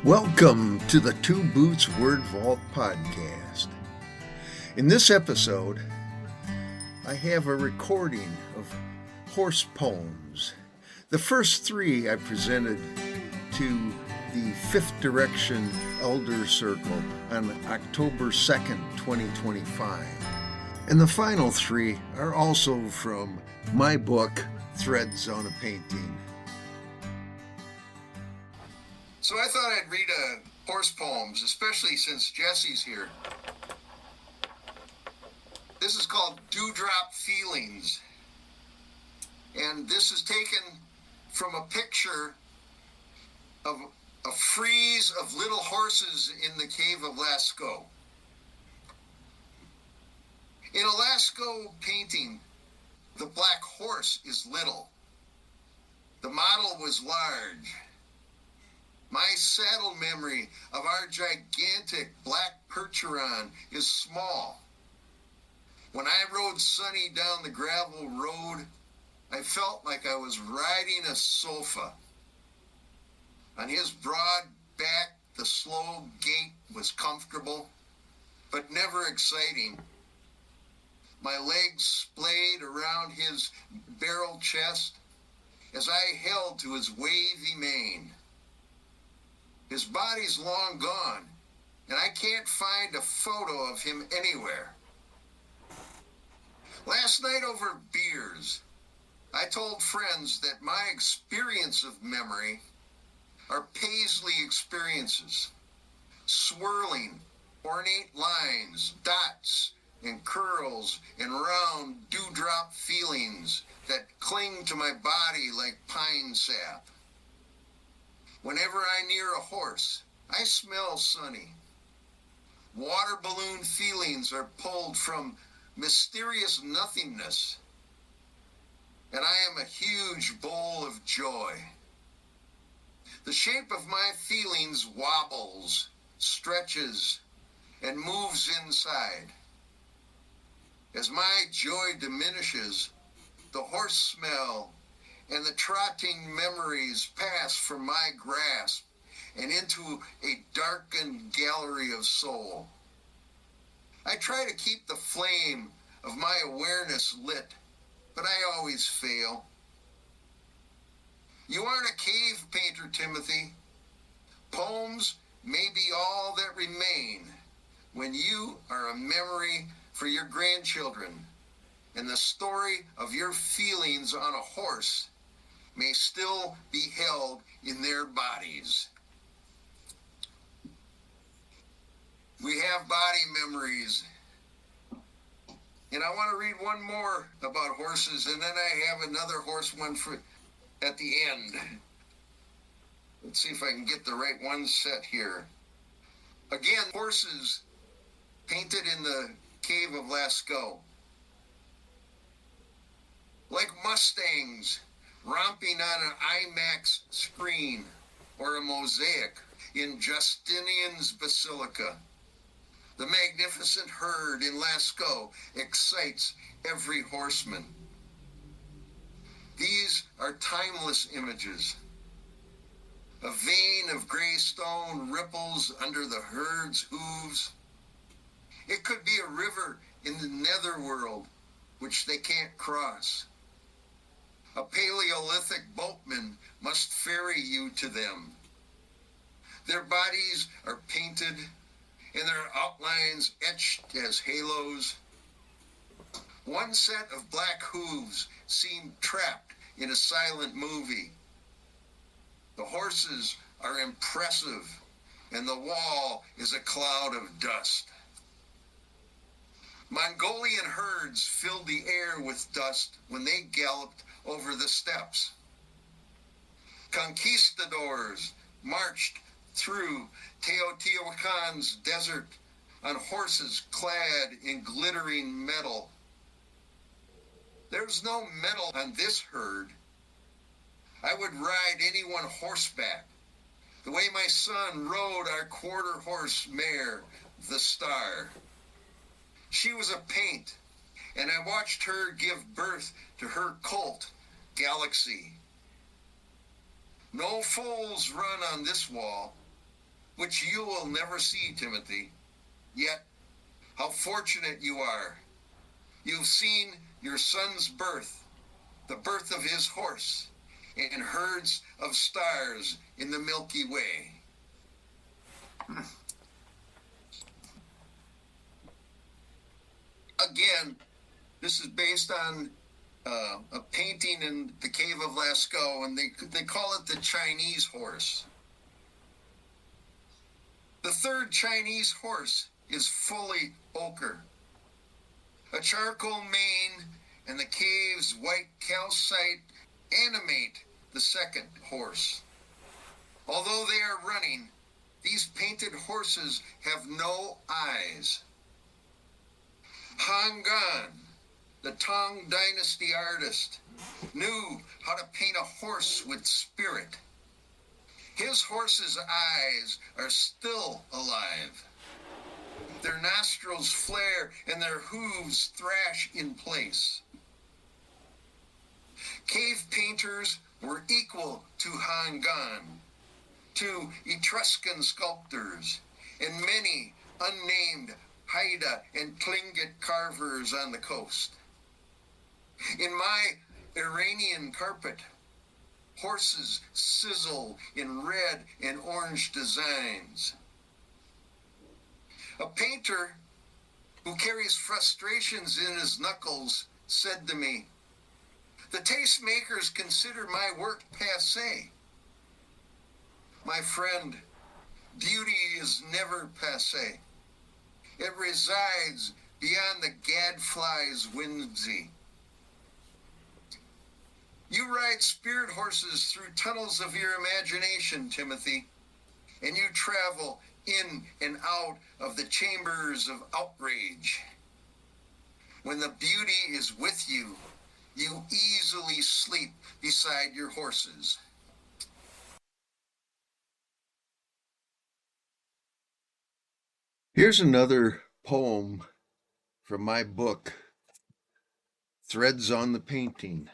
Welcome to the Two Boots Word Vault podcast. In this episode, I have a recording of horse poems. The first three I presented to the Fifth Direction Elder Circle on October 2nd, 2025. And the final three are also from my book, Threads on a Painting. So I thought I'd read horse poems, especially since Jesse's here. This is called Dewdrop Feelings. And this is taken from a picture of a frieze of little horses in the Cave of Lascaux. In a Lascaux painting, the black horse is little. The model was large. My saddle memory of our gigantic black Percheron is small. When I rode Sonny down the gravel road, I felt like I was riding a sofa. On his broad back, the slow gait was comfortable, but never exciting. My legs splayed around his barrel chest as I held to his wavy mane. His body's long gone, and I can't find a photo of him anywhere. Last night over beers, I told friends that my experience of memory are Paisley experiences, swirling, ornate lines, dots, and curls, and round dewdrop feelings that cling to my body like pine sap. Whenever I near a horse, I smell Sonny. Water balloon feelings are pulled from mysterious nothingness, and I am a huge bowl of joy. The shape of my feelings wobbles, stretches, and moves inside. As my joy diminishes, the horse smell and the trotting memories pass from my grasp and into a darkened gallery of soul. I try to keep the flame of my awareness lit, but I always fail. You aren't a cave painter, Timothy. Poems may be all that remain when you are a memory for your grandchildren, and the story of your feelings on a horse may still be held in their bodies. We have body memories. And I want to read one more about horses, and then I have another horse one for at the end. Let's see if I can get the right one set here. Again, horses painted in the Cave of Lascaux. Like Mustangs romping on an IMAX screen or a mosaic in Justinian's Basilica. The magnificent herd in Lascaux excites every horseman. These are timeless images. A vein of gray stone ripples under the herd's hooves. It could be a river in the netherworld which they can't cross. A Paleolithic boatman must ferry you to them. Their bodies are painted and their outlines etched as halos. One set of black hooves seemed trapped in a silent movie. The horses are impressive, and the wall is a cloud of dust. Mongolian herds filled the air with dust when they galloped over the steppes. Conquistadors marched through Teotihuacan's desert on horses clad in glittering metal. There's no metal on this herd. I would ride anyone horseback, the way my son rode our quarter horse mare, the Star. She was a paint, and I watched her give birth to her colt, Galaxy. No foals run on this wall. which you will never see, Timothy. Yet, how fortunate you are. You've seen your son's birth, the birth of his horse, and herds of stars in the Milky Way. Again, this is based on a painting in the Cave of Lascaux, and they call it the Chinese horse. The third Chinese horse is fully ochre. A charcoal mane and the cave's white calcite animate the second horse. Although they are running, these painted horses have no eyes. Han Gan, the Tang Dynasty artist, knew how to paint a horse with spirit. His horse's eyes are still alive. Their nostrils flare and their hooves thrash in place. Cave painters were equal to Han Gan, to Etruscan sculptors, and many unnamed Haida and Tlingit carvers on the coast. In my Iranian carpet, horses sizzle in red and orange designs. A painter who carries frustrations in his knuckles said to me, "The tastemakers consider my work passé." My friend, beauty is never passé. It resides beyond the gadfly's whimsy. You ride spirit horses through tunnels of your imagination, Timothy, and you travel in and out of the chambers of outrage. When the beauty is with you, you easily sleep beside your horses. Here's another poem from my book, Threads on the Painting.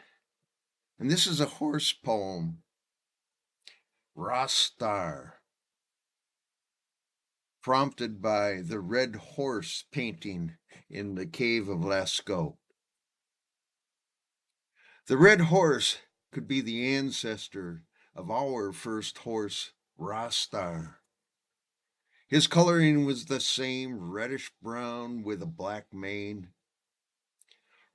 And this is a horse poem, Rostar, prompted by the red horse painting in the Cave of Lascaux. The red horse could be the ancestor of our first horse, Rostar. His coloring was the same reddish brown with a black mane.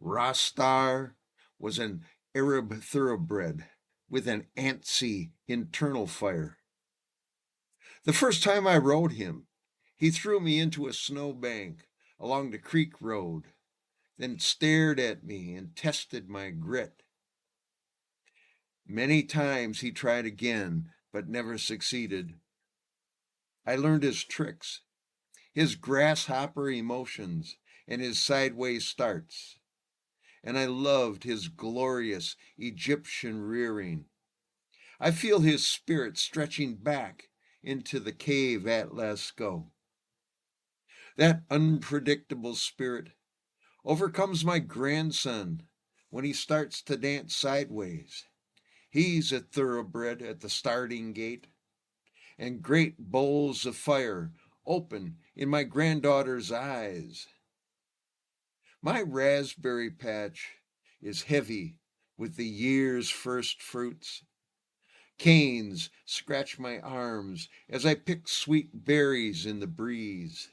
Rostar was an Arab thoroughbred with an antsy internal fire. The first time I rode him, he threw me into a snowbank along the creek road, then stared at me and tested my grit. Many times he tried again, but never succeeded. I learned his tricks, his grasshopper emotions, and his sideways starts. And I loved his glorious Egyptian rearing. I feel his spirit stretching back into the cave at Lascaux. That unpredictable spirit overcomes my grandson when he starts to dance sideways. He's a thoroughbred at the starting gate, and great bowls of fire open in my granddaughter's eyes. My raspberry patch is heavy with the year's first fruits. Canes scratch my arms as I pick sweet berries in the breeze.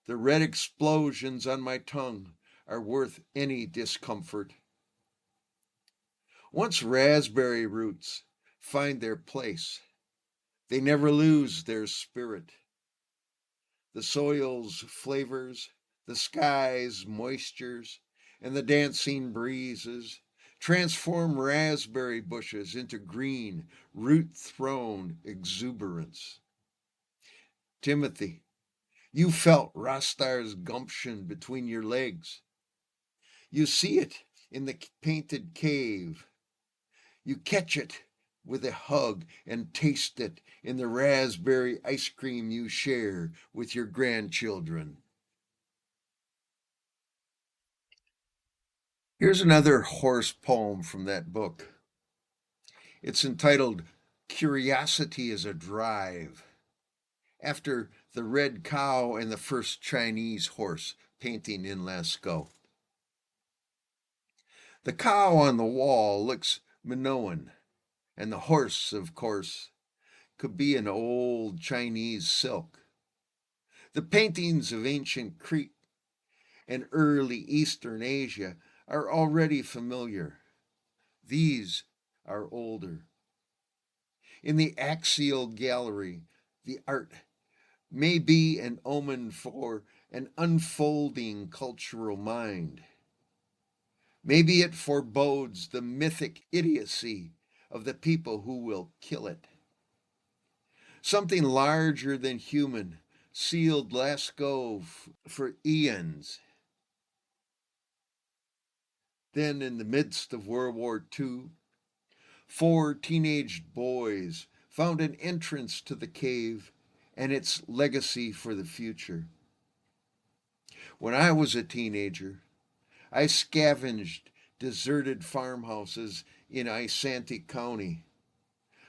The red explosions on my tongue are worth any discomfort. Once raspberry roots find their place, they never lose their spirit. The soil's flavors, the sky's moistures, and the dancing breezes transform raspberry bushes into green, root-thrown exuberance. Timothy, you felt Rostar's gumption between your legs. You see it in the painted cave. You catch it with a hug and taste it in the raspberry ice cream you share with your grandchildren. Here's another horse poem from that book. It's entitled Curiosity is a Drive. after the red cow and the first Chinese horse painting in Lascaux. The cow on the wall looks Minoan, and the horse, of course, could be an old Chinese silk. The paintings of ancient Crete and early Eastern Asia are already familiar. These are older. In the axial gallery, the art may be an omen for an unfolding cultural mind. Maybe it forebodes the mythic idiocy of the people who will kill it. Something larger than human sealed Lascaux for eons. Then, in the midst of World War II, 4 teenage boys found an entrance to the cave and its legacy for the future. When I was a teenager, I scavenged deserted farmhouses in Isanti County.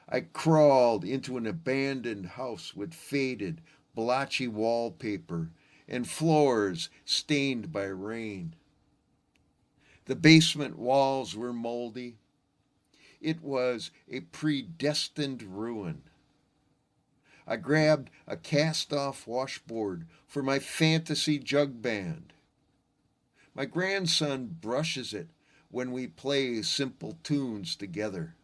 I crawled into an abandoned house with faded, blotchy wallpaper and floors stained by rain. The basement walls were moldy. It was a predestined ruin. I grabbed a cast off washboard for my fantasy jug band. My grandson brushes it when we play simple tunes together.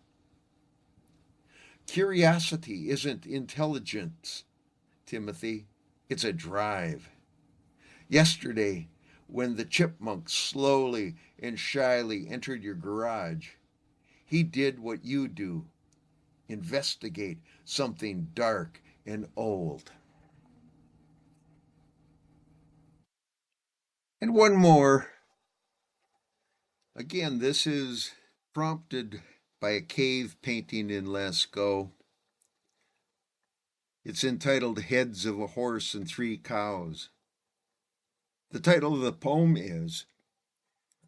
Curiosity isn't intelligence, Timothy. It's a drive. Yesterday, when the chipmunk slowly and shyly entered your garage, he did what you do: investigate something dark and old. And one more. Again, this is prompted by a cave painting in Lascaux. It's entitled Heads of a Horse and Three Cows. The title of the poem is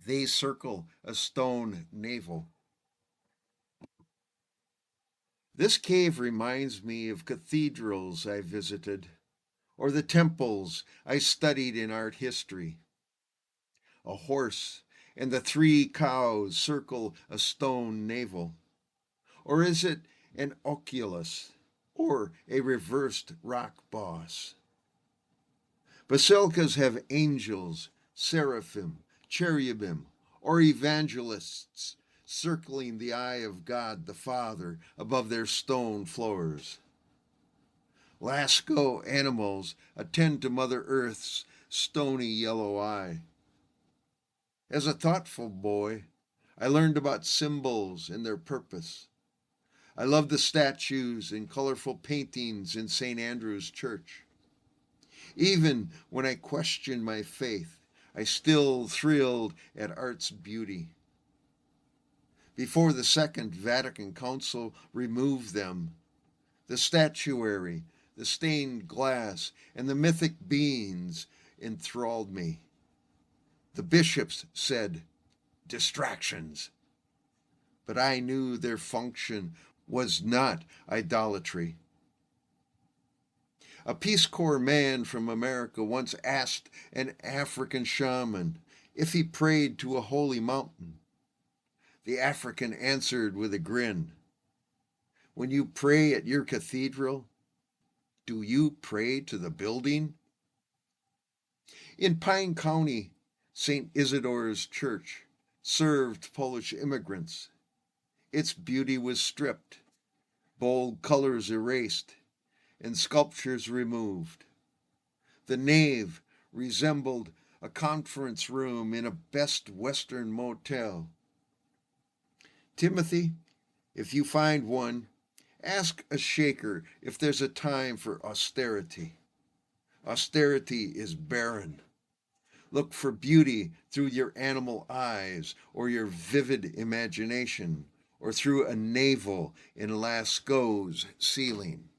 They Circle a Stone Navel. This cave reminds me of cathedrals I visited or the temples I studied in art history. A horse and the three cows circle a stone navel. Or is it an oculus or a reversed rock boss? Basilicas have angels, seraphim, cherubim, or evangelists circling the eye of God the Father above their stone floors. Lascaux animals attend to Mother Earth's stony yellow eye. As a thoughtful boy, I learned about symbols and their purpose. I love the statues and colorful paintings in St. Andrew's Church. Even when I questioned my faith, I still thrilled at art's beauty. Before the Second Vatican Council removed them, the statuary, the stained glass, and the mythic beings enthralled me. The bishops said, distractions. But I knew their function was not idolatry. A Peace Corps man from America once asked an African shaman if he prayed to a holy mountain. The African answered with a grin, when you pray at your cathedral, do you pray to the building? In Pine County, St. Isidore's Church served Polish immigrants. Its beauty was stripped, bold colors erased, and sculptures removed. The nave resembled a conference room in a Best Western motel. Timothy, if you find one, ask a shaker if there's a time for austerity. Austerity is barren. Look for beauty through your animal eyes or your vivid imagination or through a navel in Lascaux's ceiling.